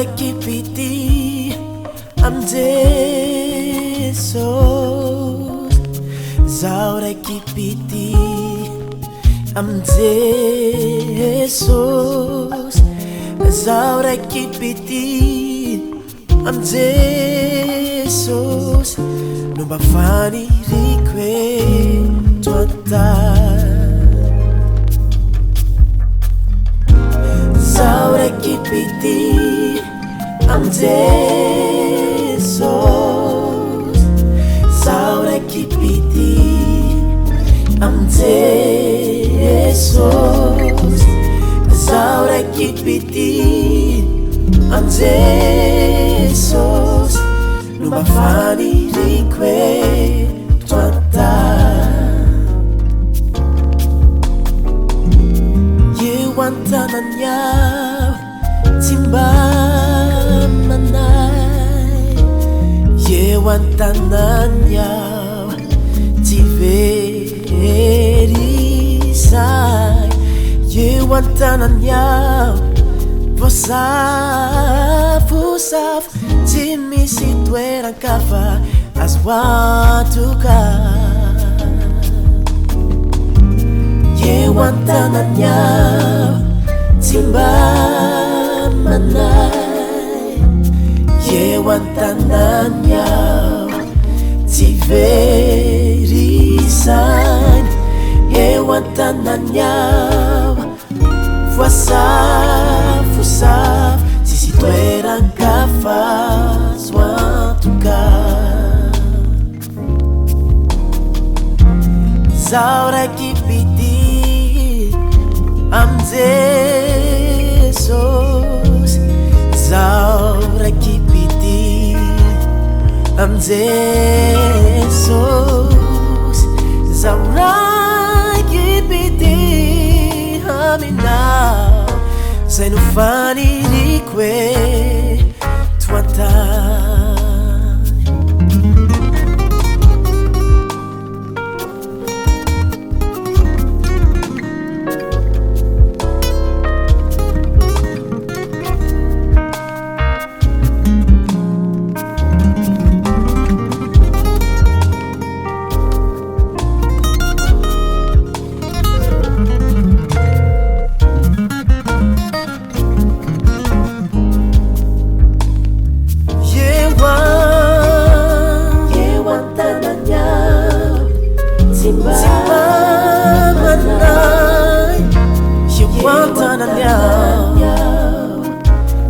raiki-Pitia am'Jesos, zaho raiki-Pitia am'Jesos, zaho raiki-Pitia am'Jesos, no mba faniriko eto an-tany. Zaho raiki-Pitia am'Jesos, zaho raiki-Pitia am'Jesos, zaho raiki-Pitia am'Jesos, no mba faniriko eto an-tany. Eo an-tanany aho tsy mba manay, eo an-tanany aho tsy verisay, eo an-tanany aho voasafosafo, tsy misy toeran-kafa azo atokana. Eo an-tanany aho tsy mba manay, eo an-tanany aho tsy verisay, eo an-tanany aho voasafosafo, tsisy toeran-kafa azo atokana. Zaho raiki-Pitia am'Jesos, zaho raiki-Pitia am'Jesos, zaho raiki-Pitia aminao, zay no faniriko eto an-tany.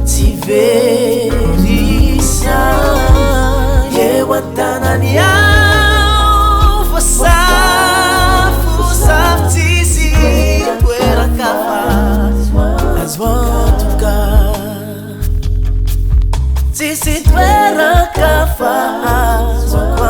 Tsy verisay, eo an-tanany aho voasafosafo, tsisy toeran-kafa azo atokana, tsisy toeran-kafa azo atokana.